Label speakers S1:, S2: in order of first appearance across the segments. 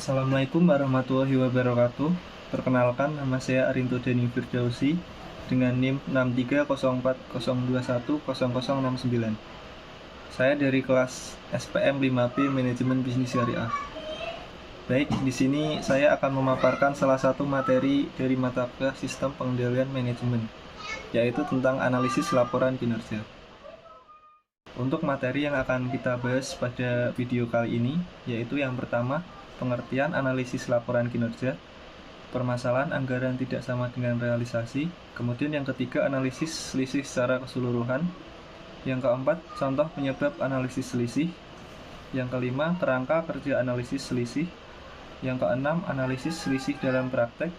S1: Assalamualaikum warahmatullahi wabarakatuh. Perkenalkan, nama saya Arinto Dani Firdausi dengan NIM 63040210069. Saya dari kelas SPM 5B Manajemen Bisnis Syariah. Baik, di sini saya akan memaparkan salah satu materi dari mata kuliah Sistem Pengendalian Manajemen, yaitu tentang analisis laporan kinerja. Untuk materi yang akan kita bahas pada video kali ini, yaitu yang pertama, pengertian analisis laporan kinerja, permasalahan anggaran tidak sama dengan realisasi, kemudian yang ketiga, analisis selisih secara keseluruhan, yang keempat, contoh penyebab analisis selisih, yang kelima, kerangka kerja analisis selisih, yang keenam, analisis selisih dalam praktek,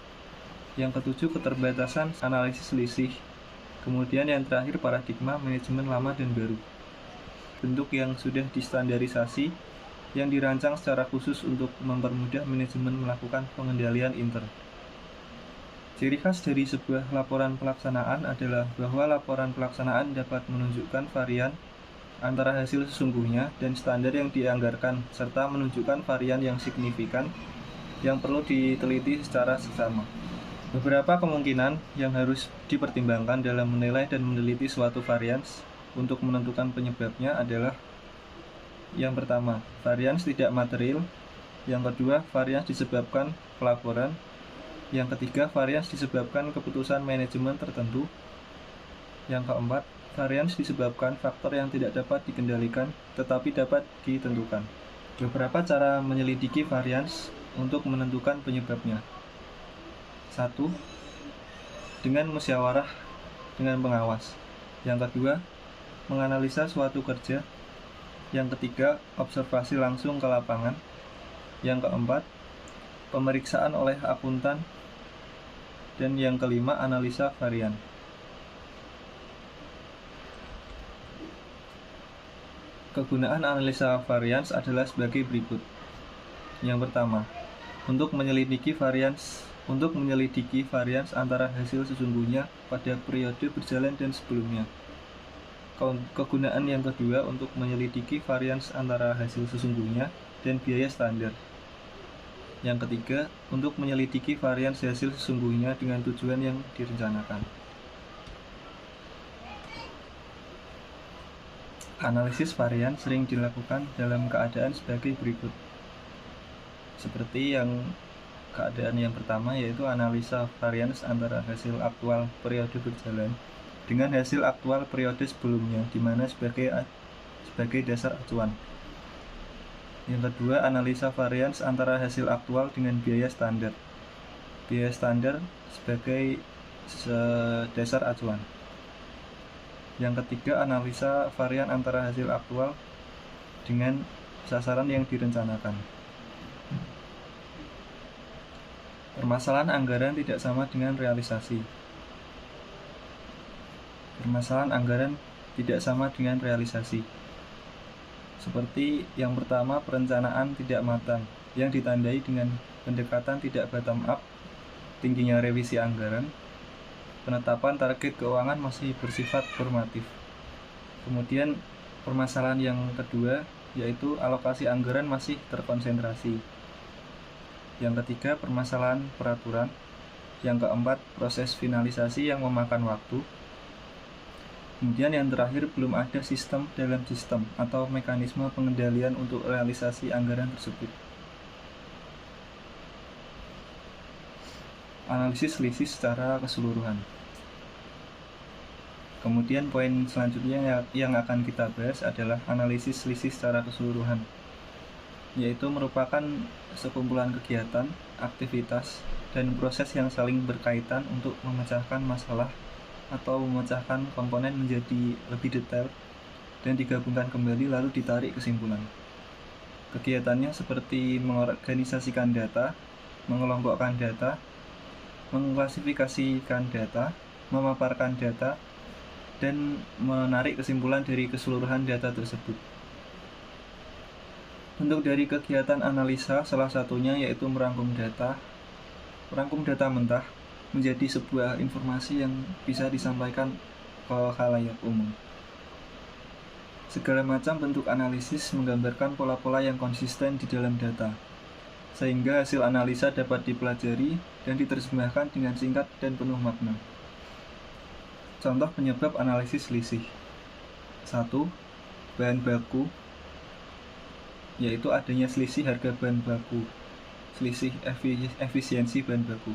S1: yang ketujuh, keterbatasan analisis selisih, kemudian yang terakhir, paradigma manajemen lama dan baru. Bentuk yang sudah distandarisasi yang dirancang secara khusus untuk mempermudah manajemen melakukan pengendalian inter. Ciri khas dari sebuah laporan pelaksanaan adalah bahwa laporan pelaksanaan dapat menunjukkan varian antara hasil sesungguhnya dan standar yang dianggarkan, serta menunjukkan varian yang signifikan yang perlu diteliti secara seksama. Beberapa kemungkinan yang harus dipertimbangkan dalam menilai dan meneliti suatu varians untuk menentukan penyebabnya adalah: yang pertama, varians tidak material; yang kedua, varians disebabkan pelaporan; yang ketiga, varians disebabkan keputusan manajemen tertentu; yang keempat, varians disebabkan faktor yang tidak dapat dikendalikan tetapi dapat ditentukan. Beberapa cara menyelidiki varians untuk menentukan penyebabnya. 1. Dengan musyawarah dengan pengawas. Yang kedua, menganalisa suatu kerja. Yang ketiga, observasi langsung ke lapangan. Yang keempat, pemeriksaan oleh akuntan. Dan yang kelima, analisa varian. Kegunaan analisa varians adalah sebagai berikut. Yang pertama, untuk menyelidiki varians antara hasil sesungguhnya pada periode berjalan dan sebelumnya. Kegunaan yang kedua, untuk menyelidiki varians antara hasil sesungguhnya dan biaya standar. Yang ketiga, untuk menyelidiki varians hasil sesungguhnya dengan tujuan yang direncanakan. Analisis varian sering dilakukan dalam keadaan sebagai berikut. Seperti keadaan yang pertama, yaitu analisa varians antara hasil aktual periode berjalan dengan hasil aktual periode sebelumnya, di mana sebagai dasar acuan. Yang kedua, analisa varians antara hasil aktual dengan biaya standar. Biaya standar sebagai dasar acuan. Yang ketiga, analisa varian antara hasil aktual dengan sasaran yang direncanakan. Permasalahan anggaran tidak sama dengan realisasi. Permasalahan anggaran tidak sama dengan realisasi. Seperti yang pertama, perencanaan tidak matang, yang ditandai dengan pendekatan tidak bottom up, tingginya revisi anggaran, penetapan target keuangan masih bersifat formatif. Kemudian permasalahan yang kedua, yaitu alokasi anggaran masih terkonsentrasi. Yang ketiga, permasalahan peraturan. Yang keempat, proses finalisasi yang memakan waktu. Kemudian yang terakhir, belum ada sistem dalam sistem atau mekanisme pengendalian untuk realisasi anggaran tersebut. Analisis selisih secara keseluruhan. Kemudian poin selanjutnya yang akan kita bahas adalah analisis selisih secara keseluruhan, yaitu merupakan sekumpulan kegiatan, aktivitas, dan proses yang saling berkaitan untuk memecahkan masalah atau memecahkan komponen menjadi lebih detail dan digabungkan kembali lalu ditarik kesimpulan. Kegiatannya seperti mengorganisasikan data, mengelompokkan data, mengklasifikasikan data, memaparkan data, dan menarik kesimpulan dari keseluruhan data tersebut. Bentuk dari kegiatan analisa salah satunya yaitu merangkum data mentah menjadi sebuah informasi yang bisa disampaikan ke khalayak umum. Segala macam bentuk analisis menggambarkan pola-pola yang konsisten di dalam data. sehingga hasil analisa dapat dipelajari dan diterjemahkan dengan singkat dan penuh makna. Contoh penyebab analisis selisih. 1. Bahan baku, yaitu adanya selisih harga bahan baku, selisih efisiensi bahan baku.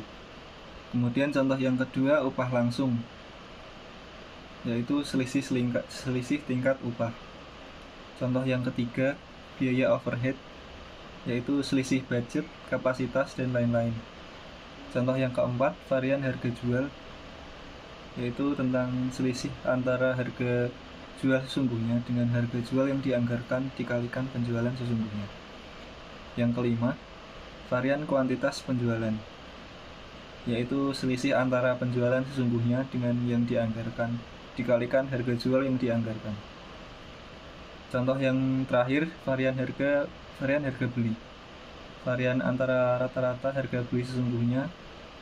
S1: Kemudian contoh yang kedua, upah langsung, yaitu selisih tingkat upah. Contoh yang ketiga, biaya overhead, yaitu selisih budget, kapasitas, dan lain-lain. Contoh yang keempat, varian harga jual, yaitu tentang selisih antara harga jual sesungguhnya dengan harga jual yang dianggarkan dikalikan penjualan sesungguhnya. Yang kelima, varian kuantitas penjualan, yaitu selisih antara penjualan sesungguhnya dengan yang dianggarkan dikalikan harga jual yang dianggarkan. Contoh yang terakhir, varian harga beli, varian antara rata-rata harga beli sesungguhnya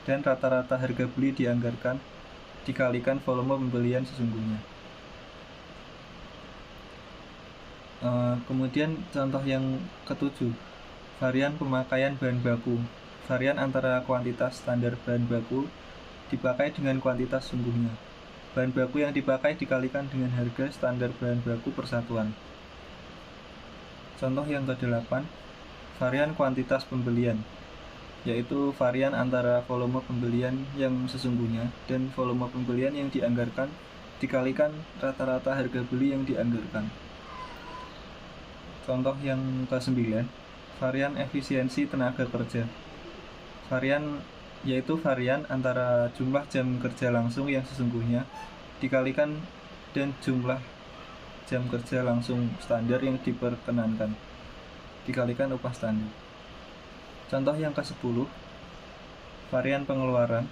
S1: dan rata-rata harga beli dianggarkan dikalikan volume pembelian sesungguhnya. Kemudian contoh yang ketujuh, varian pemakaian bahan baku, varian antara kuantitas standar bahan baku dipakai dengan kuantitas sungguhnya. Bahan baku yang dipakai dikalikan dengan harga standar bahan baku persatuan. Contoh yang ke-8, varian kuantitas pembelian, yaitu varian antara volume pembelian yang sesungguhnya dan volume pembelian yang dianggarkan dikalikan rata-rata harga beli yang dianggarkan. Contoh yang ke-9, varian efisiensi tenaga kerja. Yaitu varian antara jumlah jam kerja langsung yang sesungguhnya dikalikan dan jumlah jam kerja langsung standar yang diperkenankan dikalikan upah standar. Contoh yang ke-10, varian pengeluaran,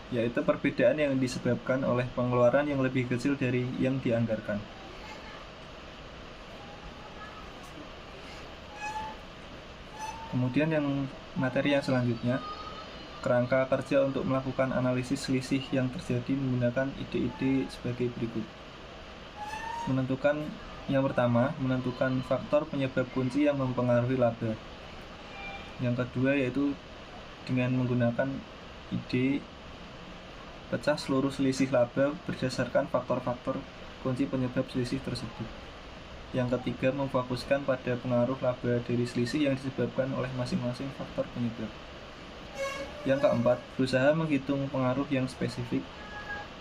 S1: yaitu perbedaan yang disebabkan oleh pengeluaran yang lebih kecil dari yang dianggarkan. Kemudian materi yang selanjutnya, kerangka kerja untuk melakukan analisis selisih yang terjadi menggunakan ide-ide sebagai berikut. Yang pertama, menentukan faktor penyebab kunci yang mempengaruhi laba. Yang kedua yaitu dengan menggunakan ide pecah seluruh selisih laba berdasarkan faktor-faktor kunci penyebab selisih tersebut. Yang ketiga, memfokuskan pada pengaruh laba dari selisih yang disebabkan oleh masing-masing faktor penyebab. Yang keempat, berusaha menghitung pengaruh yang spesifik.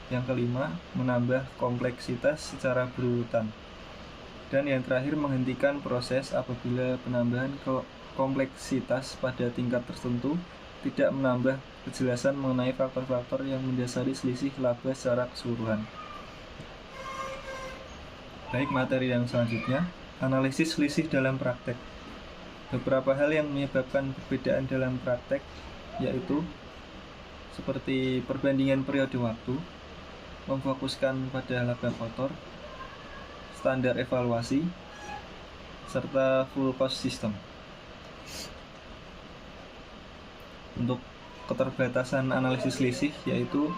S1: Yang kelima, menambah kompleksitas secara berurutan. Dan yang terakhir, menghentikan proses apabila penambahan kompleksitas pada tingkat tertentu tidak menambah kejelasan mengenai faktor-faktor yang mendasari selisih laba secara keseluruhan. Baik, materi yang selanjutnya, analisis selisih dalam praktek. Beberapa hal yang menyebabkan perbedaan dalam praktek yaitu seperti perbandingan periode waktu, memfokuskan pada laba kotor, standar evaluasi, serta full cost system. Untuk keterbatasan analisis selisih yaitu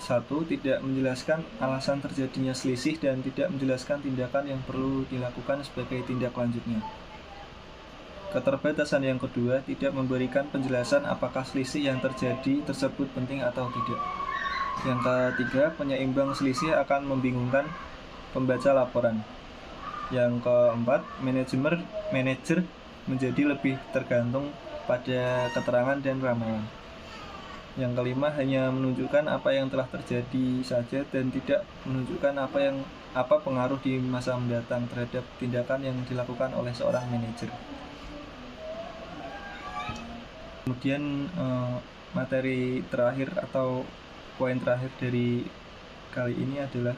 S1: 1. Tidak menjelaskan alasan terjadinya selisih dan tidak menjelaskan tindakan yang perlu dilakukan sebagai tindak lanjutnya. Keterbatasan yang kedua, tidak memberikan penjelasan apakah selisih yang terjadi tersebut penting atau tidak. Yang ketiga, penyeimbang selisih akan membingungkan pembaca laporan. Yang keempat, manajer menjadi lebih tergantung pada keterangan dan ramalan. Yang kelima, hanya menunjukkan apa yang telah terjadi saja dan tidak menunjukkan apa pengaruh di masa mendatang terhadap tindakan yang dilakukan oleh seorang manajer. Kemudian materi terakhir atau poin terakhir dari kali ini adalah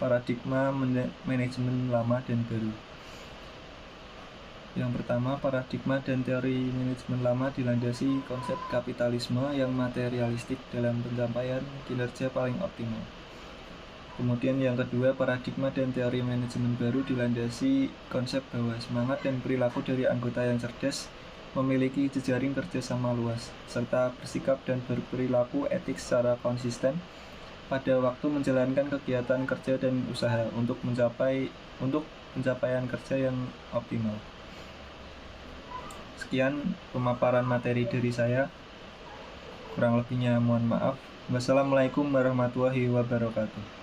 S1: paradigma manajemen lama dan baru. Yang pertama, paradigma dan teori manajemen lama dilandasi konsep kapitalisme yang materialistik dalam pencapaian kinerja paling optimal. Kemudian yang kedua, paradigma dan teori manajemen baru dilandasi konsep bahwa semangat dan perilaku dari anggota yang cerdas memiliki jejaring kerjasama luas, serta bersikap dan berperilaku etik secara konsisten pada waktu menjalankan kegiatan kerja dan usaha untuk pencapaian kerja yang optimal. Sekian pemaparan materi dari saya. Kurang lebihnya mohon maaf. Wassalamualaikum warahmatullahi wabarakatuh.